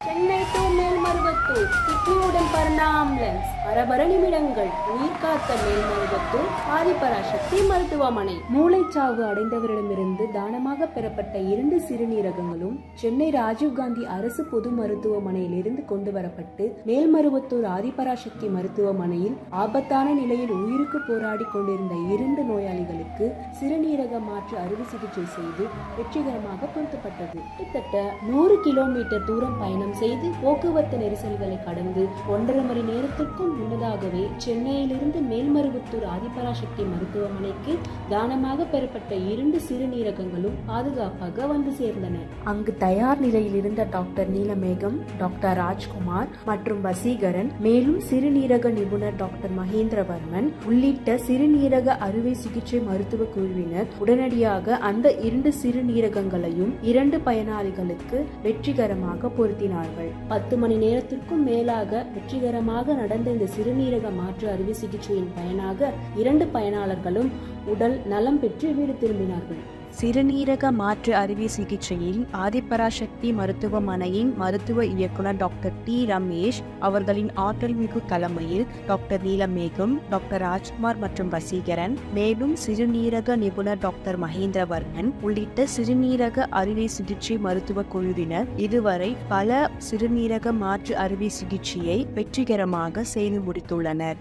Chennai to Melmaruvathur கிட்னியுடன் பறந்த ambulance பரபர நிமிடங்கள். உயிர் காத்த மேல்மருவத்தூர் ஆதிபராசக்தி மருத்துவமனை. மூளைச்சாவு அடைந்தவரிடமிருந்து தானமாக பெறப்பட்ட 2 சிறுநீரகங்களும் சென்னை ராஜீவ்காந்தி அரசு பொது மருத்துவமனையில் இருந்து கொண்டு வரப்பட்டு மேல்மருவத்தூர் ஆதிபராசக்தி மருத்துவமனையில் ஆபத்தான நிலையில் உயிருக்கு போராடி கொண்டிருந்த 2 நோயாளிகளுக்கு சிறுநீரக மாற்று அறுவை சிகிச்சை செய்து வெற்றிகரமாக பொருத்தப்பட்டது. கிட்டத்தட்ட 100 கிலோமீட்டர் தூரம் பயணம் செய்து போக்குவரத்து நெரிசல்களை கடந்து 1.5 மணி நேரத்திற்கும் முன்னதாகவே சென்னையிலிருந்து மேல்மருவத்தூர் ஆதிபராசக்தி மருத்துவமனைக்கு தானமாக பெறப்பட்ட 2 சிறுநீரகங்களும் பாதுகாப்பாக வந்து சேர்ந்தன. அங்கு தயார் நிலையில் இருந்த டாக்டர் நீலமேகம், டாக்டர் ராஜ்குமார் மற்றும் வசீகரன், மேலும் சிறுநீரக நிபுணர் டாக்டர் மகேந்திரவர்மன் உள்ளிட்ட சிறுநீரக அறுவை சிகிச்சை மருத்துவ குழுவினர் உடனடியாக அந்த 2 சிறுநீரகங்களையும் 2 பயனாளிகளுக்கு வெற்றிகரமாக பொருத்தினார்கள். 10 மணி நேரத்திற்கும் மேலாக வெற்றிகரமாக நடந்த இந்த சிறுநீரக மாற்று அறுவை சிகிச்சையின் பயனாக 2 பயனாளர்களும் உடல் நலம் பெற்று வீடு திரும்பினார்கள். சிறுநீரக மாற்று அறுவை சிகிச்சையில் ஆதிபராசக்தி மருத்துவமனையின் மருத்துவ இயக்குனர் டாக்டர் டி ரமேஷ் அவர்களின் ஆற்றல் மிகு தலைமையில் டாக்டர் நீலமேகம், டாக்டர் ராஜ்குமார் மற்றும் வசீகரன், மேலும் சிறுநீரக நிபுணர் டாக்டர் மகேந்திரவர்மன் உள்ளிட்ட சிறுநீரக அறுவை சிகிச்சை மருத்துவ குழுவினர் இதுவரை பல சிறுநீரக மாற்று அறுவை சிகிச்சையை வெற்றிகரமாக செய்து முடித்துள்ளனர்.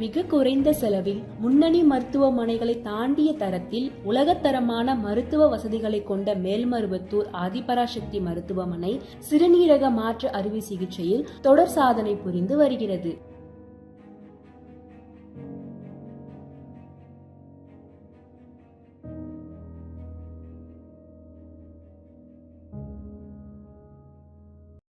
மிக குறைந்த செலவில் முன்னணி மருத்துவமனைகளை தாண்டிய தரத்தில் உலகத்தரமான மருத்துவ வசதிகளை கொண்ட மேல்மருவத்தூர் ஆதிபராசக்தி மருத்துவமனை சிறுநீரக மாற்று அறுவை சிகிச்சையில் தொடர் சாதனை புரிந்து வருகிறது.